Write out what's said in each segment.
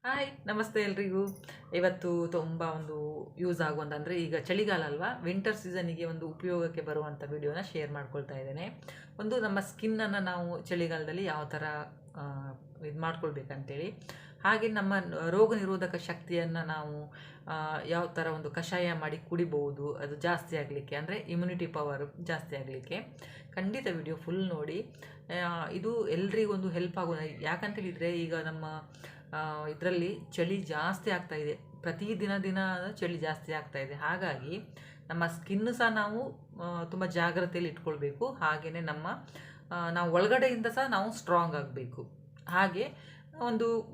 Hi ನಮಸ್ತೆ ಎಲ್ರಿಗೂ. ಇವತ್ತು ತುಂಬ ಯೂಸ್ ಆಗುವಂಥ ಅಂದರೆ ಈಗ ಚಳಿಗಾಲ ಅಲ್ವಾ, ವಿಂಟರ್ ಸೀಸನಿಗೆ ಒಂದು ಉಪಯೋಗಕ್ಕೆ ಬರುವಂಥ ವಿಡಿಯೋನ ಶೇರ್ ಮಾಡ್ಕೊಳ್ತಾ ಇದ್ದೇನೆ. ನಮ್ಮ ಸ್ಕಿನ್ನನ್ನು ನಾವು ಚಳಿಗಾಲದಲ್ಲಿ ಯಾವ ಥರ ಇದು ಮಾಡ್ಕೊಳ್ಬೇಕಂತೇಳಿ, ಹಾಗೆ ನಮ್ಮ ರೋಗ ನಿರೋಧಕ ಶಕ್ತಿಯನ್ನು ನಾವು ಯಾವ ಥರ ಒಂದು ಕಷಾಯ ಮಾಡಿ ಕುಡಿಬಹುದು, ಅದು ಜಾಸ್ತಿ ಆಗಲಿಕ್ಕೆ, ಅಂದರೆ ಇಮ್ಯುನಿಟಿ ಪವರ್ ಜಾಸ್ತಿ ಆಗಲಿಕ್ಕೆ. ಖಂಡಿತ ವಿಡಿಯೋ ಫುಲ್ ನೋಡಿ. ಇದು ಎಲ್ರಿಗೊಂದು ಹೆಲ್ಪ್ ಆಗೋದು. ಯಾಕಂತೇಳಿದರೆ ಈಗ ನಮ್ಮ ಇದರಲ್ಲಿ ಚಳಿ ಜಾಸ್ತಿ ಆಗ್ತಾ ಇದೆ, ದಿನ ಚಳಿ ಜಾಸ್ತಿ ಆಗ್ತಾ ಇದೆ. ಹಾಗಾಗಿ ನಮ್ಮ ಸ್ಕಿನ್ ಸಹ ನಾವು ತುಂಬ ಜಾಗ್ರತೆಯಲ್ಲಿ ಇಟ್ಕೊಳ್ಬೇಕು. ಹಾಗೆಯೇ ನಾವು ಒಳಗಡೆಯಿಂದ ಸಹ ನಾವು ಸ್ಟ್ರಾಂಗ್ ಆಗಬೇಕು. ಹಾಗೆ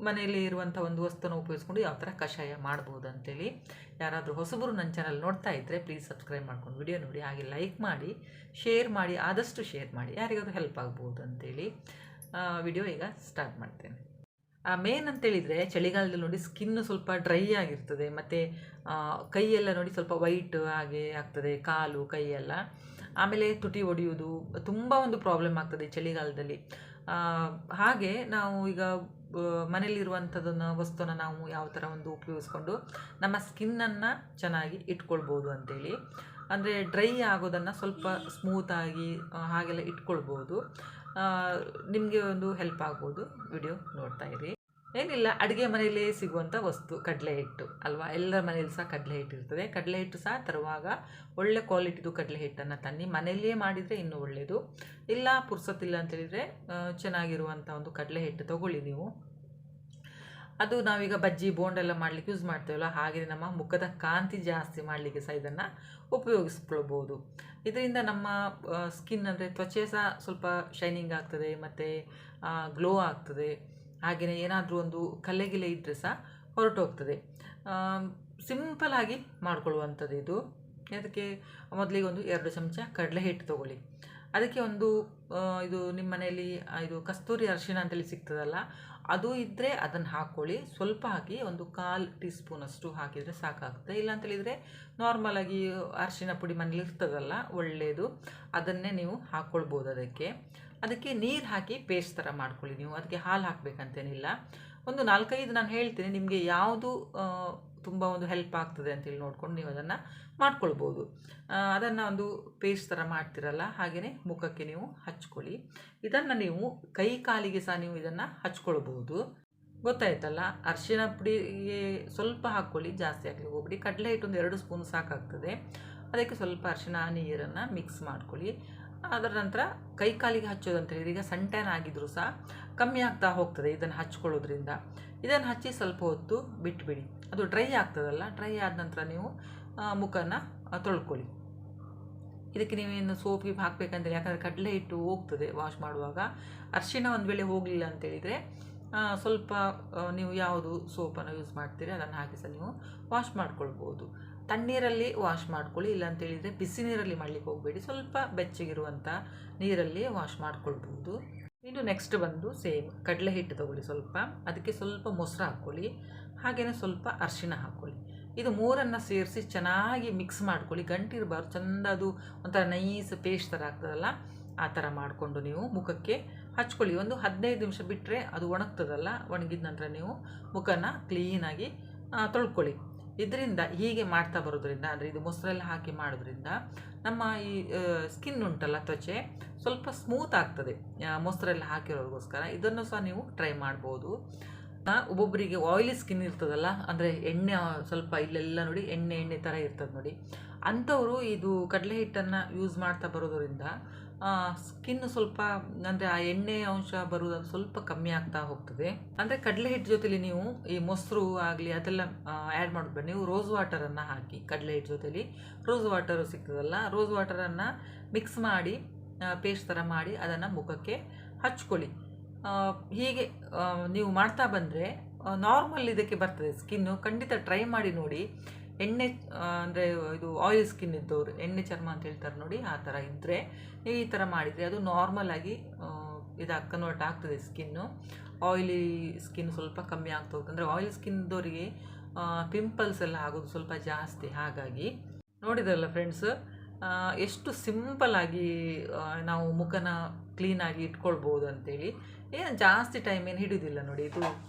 ಮನೆಯಲ್ಲಿ ಇರುವಂಥ ಒಂದು ವಸ್ತುನ ಉಪಯೋಗಿಸ್ಕೊಂಡು ಯಾವ ಥರ ಕಷಾಯ ಮಾಡ್ಬೋದು ಅಂತೇಳಿ. ಯಾರಾದರೂ ಹೊಸಬರು ನನ್ನ ಚಾನಲ್ ನೋಡ್ತಾ ಇದ್ದರೆ ಪ್ಲೀಸ್ ಸಬ್ಸ್ಕ್ರೈಬ್ ಮಾಡ್ಕೊಂಡು ವಿಡಿಯೋ ನೋಡಿ, ಹಾಗೆ ಲೈಕ್ ಮಾಡಿ, ಶೇರ್ ಮಾಡಿ, ಆದಷ್ಟು ಶೇರ್ ಮಾಡಿ, ಯಾರಿಗಾದ್ರೂ ಹೆಲ್ಪ್ ಆಗ್ಬೋದು ಅಂತೇಳಿ. ವಿಡಿಯೋ ಈಗ ಸ್ಟಾರ್ಟ್ ಮಾಡ್ತೇನೆ. ಮೇನ್ ಅಂತೇಳಿದರೆ ಚಳಿಗಾಲದಲ್ಲಿ ನೋಡಿ ಸ್ಕಿನ್ನು ಸ್ವಲ್ಪ ಡ್ರೈ ಆಗಿರ್ತದೆ, ಮತ್ತು ಕೈಯೆಲ್ಲ ನೋಡಿ ಸ್ವಲ್ಪ ವೈಟ್ ಹಾಗೆ ಆಗ್ತದೆ, ಕಾಲು ಕೈಯೆಲ್ಲ. ಆಮೇಲೆ ತುಟಿ ಒಡೆಯುವುದು ತುಂಬ ಪ್ರಾಬ್ಲಮ್ ಆಗ್ತದೆ ಚಳಿಗಾಲದಲ್ಲಿ. ಹಾಗೆ ನಾವು ಈಗ ಮನೇಲಿರುವಂಥದ್ದನ್ನು ವಸ್ತುನ ನಾವು ಯಾವ ಥರ ಉಪಯೋಗಿಸ್ಕೊಂಡು ನಮ್ಮ ಸ್ಕಿನ್ನನ್ನು ಚೆನ್ನಾಗಿ ಇಟ್ಕೊಳ್ಬೋದು ಅಂತೇಳಿ. ಅಂದರೆ ಡ್ರೈ ಆಗೋದನ್ನು ಸ್ವಲ್ಪ ಸ್ಮೂತಾಗಿ ಹಾಗೆಲ್ಲ ಇಟ್ಕೊಳ್ಬೋದು. ನಿಮಗೆ ಹೆಲ್ಪ್ ಆಗ್ಬೋದು. ವಿಡಿಯೋ ನೋಡ್ತಾ ಇರಿ. ಏನಿಲ್ಲ, ಅಡುಗೆ ಮನೆಯಲ್ಲೇ ಸಿಗುವಂಥ ವಸ್ತು ಕಡಲೆ ಹಿಟ್ಟು ಅಲ್ವಾ, ಎಲ್ಲರ ಮನೇಲಿ ಸಹ ಕಡಲೆ ಹಿಟ್ಟು ಇರ್ತದೆ. ಕಡಲೆ ಹಿಟ್ಟು ಸಹ ತರುವಾಗ ಒಳ್ಳೆ ಕ್ವಾಲಿಟಿದು ಕಡಲೆ ಹಿಟ್ಟನ್ನು ತನ್ನಿ, ಮನೆಯಲ್ಲೇ ಮಾಡಿದರೆ ಇನ್ನೂ ಒಳ್ಳೆಯದು. ಇಲ್ಲ ಪುರ್ಸೊತ್ತಿಲ್ಲ ಅಂತೇಳಿದರೆ ಚೆನ್ನಾಗಿರುವಂಥ ಕಡಲೆ ಹಿಟ್ಟು ತೊಗೊಳ್ಳಿ ನೀವು. ಅದು ನಾವೀಗ ಬಜ್ಜಿ ಬೋಂಡೆಲ್ಲ ಮಾಡಲಿಕ್ಕೆ ಯೂಸ್ ಮಾಡ್ತೇವಲ್ಲ, ಹಾಗೆ ನಮ್ಮ ಮುಖದ ಕಾಂತಿ ಜಾಸ್ತಿ ಮಾಡಲಿಕ್ಕೆ ಸಹ ಇದನ್ನು ಉಪಯೋಗಿಸ್ಕೊಳ್ಬೋದು. ಇದರಿಂದ ನಮ್ಮ ಸ್ಕಿನ್ ಅಂದರೆ ತ್ವಚೆ ಸಹ ಸ್ವಲ್ಪ ಶೈನಿಂಗ್ ಆಗ್ತದೆ, ಮತ್ತು ಗ್ಲೋ ಆಗ್ತದೆ. ಹಾಗೆಯೇ ಏನಾದರೂ ಕಲೆಗಿಲೆ ಇದ್ದರೆ ಸಹ ಹೊರಟೋಗ್ತದೆ. ಸಿಂಪಲಾಗಿ ಮಾಡ್ಕೊಳ್ಳುವಂಥದ್ದು ಇದು. ಅದಕ್ಕೆ ಮೊದಲಿಗೆ 2 ಚಮಚ ಕಡಲೆ ಹಿಟ್ಟು ತೊಗೊಳ್ಳಿ. ಅದಕ್ಕೆ ಇದು ನಿಮ್ಮ ಮನೆಯಲ್ಲಿ ಇದು ಕಸ್ತೂರಿ ಅರಿಶಿಣ ಅಂತೇಳಿ ಸಿಗ್ತದಲ್ಲ, ಅದು ಇದ್ದರೆ ಅದನ್ನು ಹಾಕ್ಕೊಳ್ಳಿ. ಸ್ವಲ್ಪ ಹಾಕಿ 1/4 ಟೀ ಸ್ಪೂನಷ್ಟು ಹಾಕಿದರೆ ಸಾಕಾಗ್ತದೆ. ಇಲ್ಲಾಂತೇಳಿದರೆ ನಾರ್ಮಲಾಗಿ ಅರಿಶಿಣ ಪುಡಿ ಮನೇಲಿ ಇರ್ತದಲ್ಲ, ಒಳ್ಳೆಯದು, ಅದನ್ನೇ ನೀವು ಹಾಕ್ಕೊಳ್ಬೋದು. ಅದಕ್ಕೆ ನೀರು ಹಾಕಿ ಪೇಸ್ಟ್ ಥರ ಮಾಡ್ಕೊಳ್ಳಿ ನೀವು. ಅದಕ್ಕೆ ಹಾಲು ಹಾಕಬೇಕಂತೇನಿಲ್ಲ. 4-5 ನಾನು ಹೇಳ್ತೀನಿ, ನಿಮಗೆ ಯಾವುದು ತುಂಬ ಹೆಲ್ಪ್ ಆಗ್ತದೆ ಅಂತೇಳಿ ನೋಡ್ಕೊಂಡು ನೀವು ಅದನ್ನು ಮಾಡ್ಕೊಳ್ಬೋದು. ಅದನ್ನು ಪೇಸ್ಟ್ ಥರ ಮಾಡ್ತಿರಲ್ಲ, ಹಾಗೆಯೇ ಮುಖಕ್ಕೆ ನೀವು ಹಚ್ಕೊಳ್ಳಿ. ಇದನ್ನು ನೀವು ಕೈ ಕಾಲಿಗೆ ಸಹ ನೀವು ಇದನ್ನು ಹಚ್ಕೊಳ್ಬೋದು. ಗೊತ್ತಾಯ್ತಲ್ಲ. ಅರಿಶಿಣ ಪುಡಿಗೆ ಸ್ವಲ್ಪ ಹಾಕ್ಕೊಳ್ಳಿ, ಜಾಸ್ತಿ ಹಾಕಲಿಕ್ಕೆ ಹೋಗ್ಬಿಡಿ. ಕಡಲೆ ಹಿಟ್ಟು 2 ಸ್ಪೂನ್ ಸಾಕಾಗ್ತದೆ. ಅದಕ್ಕೆ ಸ್ವಲ್ಪ ಅರಿಶಿಣ ನೀರನ್ನು ಮಿಕ್ಸ್ ಮಾಡ್ಕೊಳ್ಳಿ. ಅದರ ನಂತರ ಕೈ ಕಾಲಿಗೆ ಹಚ್ಚೋದಂತ ಹೇಳಿದ್ರೆ, ಈಗ ಸನ್ ಟ್ಯಾನ್ ಆಗಿದ್ರೂ ಸಹ ಕಮ್ಮಿ ಆಗ್ತಾ ಹೋಗ್ತದೆ ಇದನ್ನು ಹಚ್ಕೊಳ್ಳೋದ್ರಿಂದ. ಇದನ್ನು ಹಚ್ಚಿ ಸ್ವಲ್ಪ ಹೊತ್ತು ಬಿಟ್ಬಿಡಿ, ಅದು ಡ್ರೈ ಆಗ್ತದಲ್ಲ. ಡ್ರೈ ಆದ ನಂತರ ನೀವು ಮುಖನ ತೊಳ್ಕೊಳ್ಳಿ. ಇದಕ್ಕೆ ನೀವೇನು ಸೋಪ್ ಗೀಪ್ ಹಾಕಬೇಕಂತೇಳಿ, ಯಾಕಂದರೆ ಕಡಲೆ ಹಿಟ್ಟು ಹೋಗ್ತದೆ ವಾಶ್ ಮಾಡುವಾಗ. ಅರಿಶಿಣ ಒಂದು ವೇಳೆ ಹೋಗಲಿಲ್ಲ ಅಂತೇಳಿದರೆ ಸ್ವಲ್ಪ ನೀವು ಯಾವುದು ಸೋಪನ್ನು ಯೂಸ್ ಮಾಡ್ತೀರಿ ಅದನ್ನು ಹಾಕಿ ಸಹ ನೀವು ವಾಶ್ ಮಾಡ್ಕೊಳ್ಬೋದು. ತಣ್ಣೀರಲ್ಲಿ ವಾಶ್ ಮಾಡ್ಕೊಳ್ಳಿ, ಇಲ್ಲಾಂತೇಳಿದರೆ ಬಿಸಿ ನೀರಲ್ಲಿ ಮಾಡಲಿಕ್ಕೆ ಹೋಗಬೇಡಿ, ಸ್ವಲ್ಪ ಬೆಚ್ಚಗಿರುವಂಥ ನೀರಲ್ಲಿ ವಾಶ್ ಮಾಡ್ಕೊಳ್ಬೋದು. ಇನ್ನು ನೆಕ್ಸ್ಟ್ ಸೇಮ್ ಕಡಲೆ ಹಿಟ್ಟು ತೊಗೊಳ್ಳಿ ಸ್ವಲ್ಪ, ಅದಕ್ಕೆ ಸ್ವಲ್ಪ ಮೊಸರು ಹಾಕ್ಕೊಳ್ಳಿ, ಹಾಗೆಯೇ ಸ್ವಲ್ಪ ಅರಿಶಿಣ ಹಾಕ್ಕೊಳ್ಳಿ. ಇದು 3 ಸೇರಿಸಿ ಚೆನ್ನಾಗಿ ಮಿಕ್ಸ್ ಮಾಡ್ಕೊಳ್ಳಿ. ಗಂಟಿರಬಾರ್ದು, ಚೆಂದ ಅದು ಒಂಥರ ನೈಸ್ ಪೇಸ್ಟ್ ಥರ ಆಗ್ತದಲ್ಲ, ಆ ಥರ ಮಾಡಿಕೊಂಡು ನೀವು ಮುಖಕ್ಕೆ ಹಚ್ಕೊಳ್ಳಿ. 15 ನಿಮಿಷ ಬಿಟ್ಟರೆ ಅದು ಒಣಗ್ತದಲ್ಲ, ಒಣಗಿದ ನಂತರ ನೀವು ಮುಖನ ಕ್ಲೀನಾಗಿ ತೊಳ್ಕೊಳ್ಳಿ. ಇದರಿಂದ ಹೀಗೆ ಮಾಡ್ತಾ ಬರೋದ್ರಿಂದ, ಅಂದರೆ ಇದು ಮೊಸರೆಲ್ಲ ಹಾಕಿ ಮಾಡೋದ್ರಿಂದ ನಮ್ಮ ಈ ಸ್ಕಿನ್ ಉಂಟಲ್ಲ, ತ್ವಚೆ ಸ್ವಲ್ಪ ಸ್ಮೂತ್ ಆಗ್ತದೆ, ಮೊಸರೆಲ್ಲ ಹಾಕಿರೋದಕ್ಕೋಸ್ಕರ. ಇದನ್ನು ಸಹ ನೀವು ಟ್ರೈ ಮಾಡ್ಬೋದು. ಒಬ್ಬೊಬ್ಬರಿಗೆ ಆಯಿಲಿ ಸ್ಕಿನ್ ಇರ್ತದಲ್ಲ, ಅಂದರೆ ಎಣ್ಣೆ ಸ್ವಲ್ಪ ಇಲ್ಲೆಲ್ಲ ನೋಡಿ ಎಣ್ಣೆ ಥರ ಇರ್ತದೆ ನೋಡಿ, ಅಂಥವರು ಇದು ಕಡಲೆ ಹಿಟ್ಟನ್ನು ಯೂಸ್ ಮಾಡ್ತಾ ಬರೋದರಿಂದ ಸ್ಕಿನ್ ಸ್ವಲ್ಪ, ಅಂದರೆ ಆ ಎಣ್ಣೆ ಅಂಶ ಬರುವುದು ಸ್ವಲ್ಪ ಕಮ್ಮಿ ಆಗ್ತಾ ಹೋಗ್ತದೆ. ಅಂದರೆ ಕಡಲೆ ಹಿಟ್ಟು ಜೊತೆಲಿ ನೀವು ಈ ಮೊಸರು ಆಗಲಿ ಅದೆಲ್ಲ ಆ್ಯಡ್ ಮಾಡೋದು, ನೀವು ರೋಸ್ ವಾಟರನ್ನು ಹಾಕಿ, ಕಡಲೆ ಹಿಟ್ಟು ಜೊತೆಲಿ ರೋಸ್ ವಾಟರು ಸಿಗ್ತದಲ್ಲ, ರೋಸ್ ವಾಟರನ್ನು ಮಿಕ್ಸ್ ಮಾಡಿ ಪೇಸ್ಟ್ ಥರ ಮಾಡಿ ಅದನ್ನು ಮುಖಕ್ಕೆ ಹಚ್ಕೊಳ್ಳಿ. ಹೀಗೆ ನೀವು ಮಾಡ್ತಾ ಬಂದರೆ ನಾರ್ಮಲ್ ಇದಕ್ಕೆ ಬರ್ತದೆ ಸ್ಕಿನ್ನು. ಖಂಡಿತ ಟ್ರೈ ಮಾಡಿ ನೋಡಿ. ಎಣ್ಣೆ ಅಂದರೆ ಇದು ಆಯಿಲ್ ಸ್ಕಿನ್ ಇದ್ದವರು, ಎಣ್ಣೆ ಚರ್ಮ ಅಂತ ಹೇಳ್ತಾರೆ ನೋಡಿ, ಆ ಥರ ಇದ್ದರೆ ನೀವು ಈ ಥರ ಮಾಡಿದರೆ ಅದು ನಾರ್ಮಲಾಗಿ ಕನ್ವರ್ಟ್ ಆಗ್ತದೆ ಸ್ಕಿನ್ನು. ಆಯಿಲಿ ಸ್ಕಿನ್ ಸ್ವಲ್ಪ ಕಮ್ಮಿ ಆಗ್ತಾ ಹೋಗ್ತದೆ. ಅಂದರೆ ಆಯಿಲ್ ಸ್ಕಿನ್ ಇದ್ದವರಿಗೆ ಪಿಂಪಲ್ಸ್ ಎಲ್ಲ ಆಗೋದು ಸ್ವಲ್ಪ ಜಾಸ್ತಿ. ಹಾಗಾಗಿ ನೋಡಿದ್ರಲ್ಲ ಫ್ರೆಂಡ್ಸ್, ಎಷ್ಟು ಸಿಂಪಲ್ಲಾಗಿ ನಾವು ಮುಖನ ಕ್ಲೀನಾಗಿ ಇಟ್ಕೊಳ್ಬೋದು ಅಂತೇಳಿ. ಏನು ಜಾಸ್ತಿ ಟೈಮ್ ಏನು ಹಿಡಿಯೋದಿಲ್ಲ ನೋಡಿ. ಇದು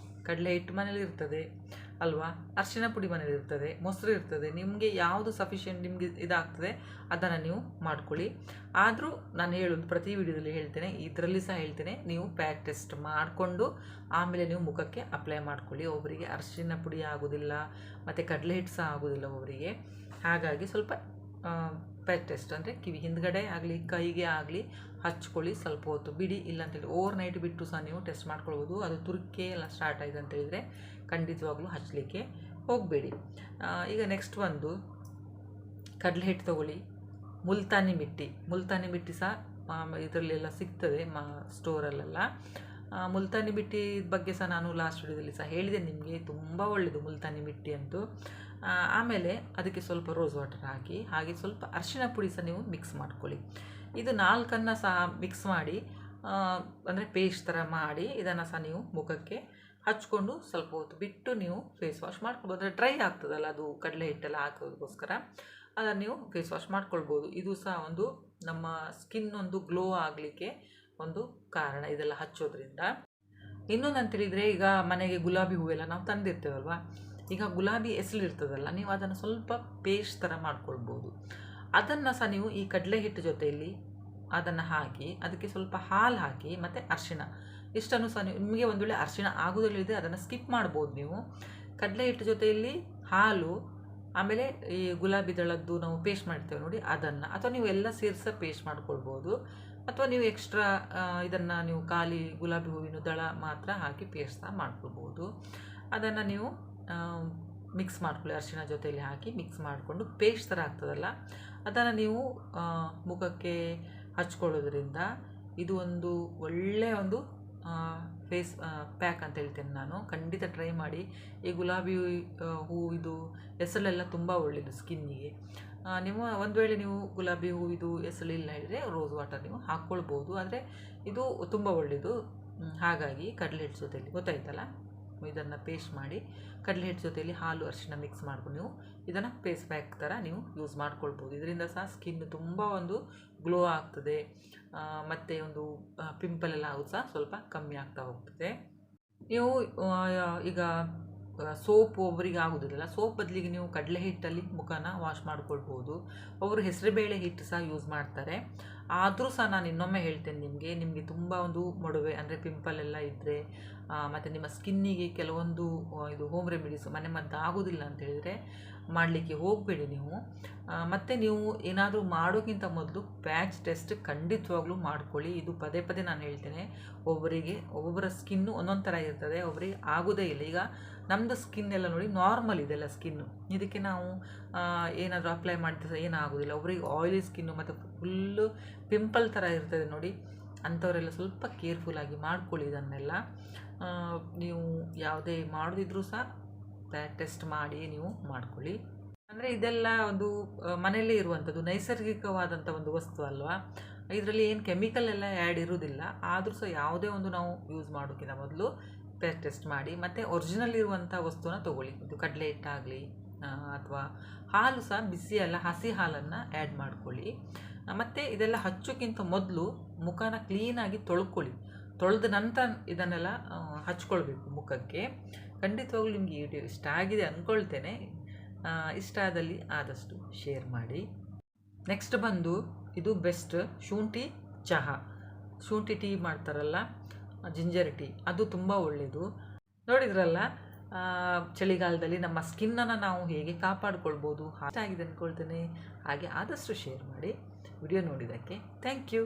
ಕಡಲೆ ಹಿಟ್ಟು ಮನೇಲಿ ಇರ್ತದೆ ಅಲ್ವಾ, ಅರಿಶಿನ ಪುಡಿ ಮನೇಲಿ ಇರ್ತದೆ, ಮೊಸರು ಇರ್ತದೆ, ನಿಮಗೆ ಯಾವುದು ಸಫಿಷಿಯೆಂಟ್ ನಿಮಗೆ ಇದಾಗ್ತದೆ ಅದನ್ನು ನೀವು ಮಾಡ್ಕೊಳ್ಳಿ. ಆದರೂ ನಾನು ಹೇಳೋದು ಪ್ರತಿ ವಿಡಿಯೋದಲ್ಲಿ ಹೇಳ್ತೇನೆ, ಇದರಲ್ಲಿ ಸಹ ಹೇಳ್ತೇನೆ, ನೀವು ಪ್ಯಾಕ್ ಟೆಸ್ಟ್ ಮಾಡಿಕೊಂಡು ಆಮೇಲೆ ನೀವು ಮುಖಕ್ಕೆ ಅಪ್ಲೈ ಮಾಡ್ಕೊಳ್ಳಿ. ಒಬ್ಬರಿಗೆ ಅರಿಶಿನ ಪುಡಿ ಆಗೋದಿಲ್ಲ ಮತ್ತು ಕಡಲೆ ಹಿಟ್ಟು ಸಹ ಆಗೋದಿಲ್ಲ ಒಬ್ಬರಿಗೆ. ಹಾಗಾಗಿ ಸ್ವಲ್ಪ ಪ್ಯಾಕ್ ಟೆಸ್ಟ್ ಅಂದರೆ ಕಿವಿ ಹಿಂದ್ಗಡೆ ಆಗಲಿ ಕೈಗೆ ಆಗಲಿ ಹಚ್ಕೊಳ್ಳಿ, ಸ್ವಲ್ಪ ಹೊತ್ತು ಬಿಡಿ. ಇಲ್ಲಾಂತೇಳಿ ಓವರ್ ನೈಟ್ ಬಿಟ್ಟು ಸಹ ನೀವು ಟೆಸ್ಟ್ ಮಾಡ್ಕೊಳ್ಬೋದು. ಅದು ತುರ್ಕೆ ಎಲ್ಲ ಸ್ಟಾರ್ಟ್ ಆಯಿತು ಅಂತೇಳಿದರೆ ಖಂಡಿತವಾಗ್ಲೂ ಹಚ್ಚಲಿಕ್ಕೆ ಹೋಗಬೇಡಿ. ಈಗ ನೆಕ್ಸ್ಟ್ ಒಂದು ಕಡಲೆ ಹಿಟ್ಟು ತೊಗೊಳ್ಳಿ, ಮುಲ್ತಾನಿ ಮಿಟ್ಟಿ ಸಹ ಇದರಲ್ಲೆಲ್ಲ ಸಿಗ್ತದೆ ಸ್ಟೋರಲ್ಲೆಲ್ಲ. ಮುಲ್ತಾನಿ ಮಿಟ್ಟಿ ಬಗ್ಗೆ ಸಹ ನಾನು ಲಾಸ್ಟ್ ವಿಡಿಯೋದಲ್ಲಿ ಸಹ ಹೇಳಿದೆ ನಿಮಗೆ, ತುಂಬ ಒಳ್ಳೆಯದು ಮುಲ್ತಾನಿ ಮಿಟ್ಟಿ ಅಂತೂ. ಆಮೇಲೆ ಅದಕ್ಕೆ ಸ್ವಲ್ಪ ರೋಸ್ ವಾಟರ್ ಹಾಕಿ, ಹಾಗೆ ಸ್ವಲ್ಪ ಅರಿಶಿನ ಪುಡಿ ಸಹ ನೀವು ಮಿಕ್ಸ್ ಮಾಡ್ಕೊಳ್ಳಿ. ಇದು 4 ಸಹ ಮಿಕ್ಸ್ ಮಾಡಿ ಅಂದರೆ ಪೇಸ್ಟ್ ಥರ ಮಾಡಿ ಇದನ್ನು ಸಹ ನೀವು ಮುಖಕ್ಕೆ ಹಚ್ಕೊಂಡು ಸ್ವಲ್ಪ ಹೊತ್ತು ಬಿಟ್ಟು ನೀವು ಫೇಸ್ ವಾಶ್ ಮಾಡ್ಕೊಳ್ಬೋದು. ಅಂದರೆ ಡ್ರೈ ಆಗ್ತದಲ್ಲ ಅದು ಕಡಲೆ ಹಿಟ್ಟೆಲ್ಲ ಹಾಕೋದಕ್ಕೋಸ್ಕರ ಅದನ್ನು ನೀವು ಫೇಸ್ ವಾಶ್ ಮಾಡ್ಕೊಳ್ಬೋದು. ಇದು ಸಹ ಒಂದು ನಮ್ಮ ಸ್ಕಿನ್ ಒಂದು ಗ್ಲೋ ಆಗಲಿಕ್ಕೆ ಒಂದು ಕಾರಣ ಇದೆಲ್ಲ ಹಚ್ಚೋದ್ರಿಂದ. ಇನ್ನೊಂದು ಅಂತೇಳಿದರೆ, ಈಗ ಮನೆಗೆ ಗುಲಾಬಿ ಹೂವೆಲ್ಲ ನಾವು ತಂದಿರ್ತೇವಲ್ವ, ಈಗ ಗುಲಾಬಿ ಎಸಳಿರ್ತದಲ್ಲ, ನೀವು ಅದನ್ನು ಸ್ವಲ್ಪ ಪೇಸ್ಟ್ ಥರ ಮಾಡ್ಕೊಳ್ಬೋದು. ಅದನ್ನು ಸಹ ನೀವು ಈ ಕಡಲೆ ಹಿಟ್ಟು ಜೊತೆಯಲ್ಲಿ ಅದನ್ನು ಹಾಕಿ ಅದಕ್ಕೆ ಸ್ವಲ್ಪ ಹಾಲು ಹಾಕಿ ಮತ್ತು ಅರಿಶಿಣ ಇಷ್ಟನ್ನು ಸಹ ನಿಮಗೆ ಒಂದು ವೇಳೆ ಅರಿಶಿಣ ಆಗೋದಿಲ್ಲದೆ ಅದನ್ನು ಸ್ಕಿಪ್ ಮಾಡ್ಬೋದು ನೀವು. ಕಡಲೆ ಹಿಟ್ಟು ಜೊತೆಯಲ್ಲಿ ಹಾಲು, ಆಮೇಲೆ ಈ ಗುಲಾಬಿ ದಳದ್ದು ನಾವು ಪೇಸ್ಟ್ ಮಾಡ್ತೇವೆ ನೋಡಿ ಅದನ್ನು, ಅಥವಾ ನೀವು ಎಲ್ಲ ಸೇರಿಸ ಪೇಸ್ಟ್ ಮಾಡ್ಕೊಳ್ಬೋದು. ಅಥವಾ ನೀವು ಎಕ್ಸ್ಟ್ರಾ ಇದನ್ನು ನೀವು ಖಾಲಿ ಗುಲಾಬಿ ಹೂವಿನ ದಳ ಮಾತ್ರ ಹಾಕಿ ಪೇಸ್ಟ್ ಸಹ ಮಾಡ್ಕೊಳ್ಬೋದು. ಅದನ್ನು ನೀವು ಮಿಕ್ಸ್ ಮಾಡ್ಕೊಳ್ಳಿ, ಅರಿಶಿಣ ಜೊತೆಯಲ್ಲಿ ಹಾಕಿ ಮಿಕ್ಸ್ ಮಾಡಿಕೊಂಡು ಪೇಸ್ಟ್ ಥರ ಆಗ್ತದಲ್ಲ ಅದನ್ನು ನೀವು ಮುಖಕ್ಕೆ ಹಚ್ಕೊಳ್ಳೋದ್ರಿಂದ ಇದು ಒಂದು ಒಳ್ಳೆಯ ಒಂದು ಫೇಸ್ ಪ್ಯಾಕ್ ಅಂತ ಹೇಳ್ತೇನೆ ನಾನು. ಖಂಡಿತ ಟ್ರೈ ಮಾಡಿ. ಈ ಗುಲಾಬಿ ಹೂ ಇದು ಎಸಳೆಲ್ಲ ತುಂಬ ಒಳ್ಳೆಯದು ಸ್ಕಿನ್ನಿಗೆ. ನೀವು ಒಂದು ವೇಳೆ ನೀವು ಗುಲಾಬಿ ಹೂ ಇದು ಎಸಳಿಲ್ಲ ಹೇಳಿದರೆ ರೋಸ್ ವಾಟರ್ ನೀವು ಹಾಕ್ಕೊಳ್ಬೋದು, ಆದರೆ ಇದು ತುಂಬ ಒಳ್ಳೆಯದು. ಹಾಗಾಗಿ ಕಡಲೆ ಹಿಟ್ಟು ಜೊತೆಯಲ್ಲಿ ಗೊತ್ತಾಯ್ತಲ್ಲ, ಇದನ್ನು ಪೇಸ್ಟ್ ಮಾಡಿ ಕಡಲೆ ಹಿಟ್ಟು ಜೊತೆಯಲ್ಲಿ ಹಾಲು ಅರಿಶಿಣ ಮಿಕ್ಸ್ ಮಾಡ್ಕೊಂಡು ನೀವು ಇದನ್ನು ಫೇಸ್ ಪ್ಯಾಕ್ ಥರ ನೀವು ಯೂಸ್ ಮಾಡ್ಕೊಳ್ಬೋದು. ಇದರಿಂದ ಸಹ ಸ್ಕಿನ್ ತುಂಬ ಒಂದು ಗ್ಲೋ ಆಗ್ತದೆ, ಮತ್ತು ಒಂದು ಪಿಂಪಲ್ ಎಲ್ಲ ಆಗೋದು ಸಹ ಸ್ವಲ್ಪ ಕಮ್ಮಿ ಆಗ್ತಾ ಹೋಗ್ತದೆ. ನೀವು ಈಗ ಸೋಪ್ ಒಬ್ಬರಿಗೆ ಆಗೋದಿಲ್ಲ, ಸೋಪ್ ಬದಲಿಗೆ ನೀವು ಕಡಲೆ ಹಿಟ್ಟಲ್ಲಿ ಮುಖನ ವಾಶ್ ಮಾಡ್ಕೊಳ್ಬೋದು. ಒಬ್ಬರು ಹೆಸರುಬೇಳೆ ಹಿಟ್ಟು ಸಹ ಯೂಸ್ ಮಾಡ್ತಾರೆ. ಆದರೂ ಸಹ ನಾನು ಇನ್ನೊಮ್ಮೆ ಹೇಳ್ತೇನೆ ನಿಮಗೆ ತುಂಬ ಒಂದು ಮೊಡವೆ ಅಂದರೆ ಪಿಂಪಲ್ ಎಲ್ಲ ಇದ್ದರೆ ಮತ್ತು ನಿಮ್ಮ ಸ್ಕಿನ್ನಿಗೆ ಕೆಲವೊಂದು ಇದು ಹೋಮ್ ರೆಮಿಡೀಸ್ ಮನೆ ಮದ್ದು ಆಗೋದಿಲ್ಲ ಅಂತ ಹೇಳಿದರೆ ಮಾಡಲಿಕ್ಕೆ ಹೋಗಬೇಡಿ ನೀವು. ಮತ್ತು ನೀವು ಏನಾದರೂ ಮಾಡೋಕ್ಕಿಂತ ಮೊದಲು ಪ್ಯಾಚ್ ಟೆಸ್ಟ್ ಖಂಡಿತವಾಗ್ಲೂ ಮಾಡ್ಕೊಳ್ಳಿ. ಇದು ಪದೇ ಪದೇ ನಾನು ಹೇಳ್ತೇನೆ, ಒಬ್ಬೊಬ್ಬರ ಸ್ಕಿನ್ನು ಒಂದೊಂದು ಥರ ಇರ್ತದೆ, ಒಬ್ಬರಿಗೆ ಆಗೋದೇ ಇಲ್ಲ. ಈಗ ನಮ್ಮದು ಸ್ಕಿನ್ ಎಲ್ಲ ನೋಡಿ ನಾರ್ಮಲ್ ಇದೆಲ್ಲ ಸ್ಕಿನ್ನು, ಇದಕ್ಕೆ ನಾವು ಏನಾದರೂ ಅಪ್ಲೈ ಮಾಡಿದ್ರೆ ಏನಾಗೋದಿಲ್ಲ. ಒಬ್ಬರಿಗೆ ಆಯಿಲಿ ಸ್ಕಿನ್ನು ಮತ್ತು ಫುಲ್ಲು ಪಿಂಪಲ್ ಥರ ಇರ್ತದೆ ನೋಡಿ, ಅಂಥವರೆಲ್ಲ ಸ್ವಲ್ಪ ಕೇರ್ಫುಲ್ಲಾಗಿ ಮಾಡ್ಕೊಳ್ಳಿ. ಇದನ್ನೆಲ್ಲ ನೀವು ಯಾವುದೇ ಮಾಡೋದಿದ್ರೂ ಸಹ ಟೆಸ್ಟ್ ಮಾಡಿ ನೀವು ಮಾಡ್ಕೊಳ್ಳಿ. ಅಂದರೆ ಇದೆಲ್ಲ ಒಂದು ಮನೆಯಲ್ಲೇ ಇರುವಂಥದ್ದು ನೈಸರ್ಗಿಕವಾದಂಥ ಒಂದು ವಸ್ತು ಅಲ್ವಾ, ಇದರಲ್ಲಿ ಏನು ಕೆಮಿಕಲ್ ಎಲ್ಲ ಆ್ಯಡ್ ಇರೋದಿಲ್ಲ. ಆದರೂ ಸಹ ಯಾವುದೇ ಒಂದು ನಾವು ಯೂಸ್ ಮಾಡೋಕ್ಕಿಂತ ಮೊದಲು ಟೆಸ್ಟ್ ಮಾಡಿ ಮತ್ತು ಒರಿಜಿನಲ್ ಇರುವಂಥ ವಸ್ತುನ ತೊಗೊಳ್ಳಿ. ಇದು ಕಡಲೆ ಹಿಟ್ಟಾಗಲಿ ಅಥವಾ ಹಾಲು ಸಹ ಬಿಸಿ ಅಲ್ಲ, ಹಸಿ ಹಾಲನ್ನು ಆ್ಯಡ್ ಮಾಡ್ಕೊಳ್ಳಿ. ಮತ್ತು ಇದೆಲ್ಲ ಹಚ್ಚೋಕ್ಕಿಂತ ಮೊದಲು ಮುಖನ ಕ್ಲೀನಾಗಿ ತೊಳೆದ ನಂತರ ಇದನ್ನೆಲ್ಲ ಹಚ್ಕೊಳ್ಬೇಕು ಮುಖಕ್ಕೆ. ಖಂಡಿತವಾಗ್ಲೂ ನಿಮಗೆ ಈ ವಿಡಿಯೋ ಇಷ್ಟ ಆಗಿದೆ ಅಂದ್ಕೊಳ್ತೇನೆ. ಇಷ್ಟ ಆದಲ್ಲಿ ಆದಷ್ಟು ಶೇರ್ ಮಾಡಿ. ನೆಕ್ಸ್ಟ್ ಬಂದು ಇದು ಬೆಸ್ಟ್ ಶುಂಠಿ ಟೀ ಮಾಡ್ತಾರಲ್ಲ, ಜಿಂಜರ್ ಟೀ, ಅದು ತುಂಬ ಒಳ್ಳೆಯದು. ನೋಡಿದ್ರಲ್ಲ ಚಳಿಗಾಲದಲ್ಲಿ ನಮ್ಮ ಸ್ಕಿನ್ನನ್ನು ನಾವು ಹೇಗೆ ಕಾಪಾಡಿಕೊಳ್ಬೋದು. ಇಷ್ಟ ಆಗಿದೆ ಅಂದ್ಕೊಳ್ತೇನೆ. ಹಾಗೆ ಆದಷ್ಟು ಶೇರ್ ಮಾಡಿ. ವಿಡಿಯೋ ನೋಡಿದ್ದಕ್ಕೆ ಥ್ಯಾಂಕ್ ಯು.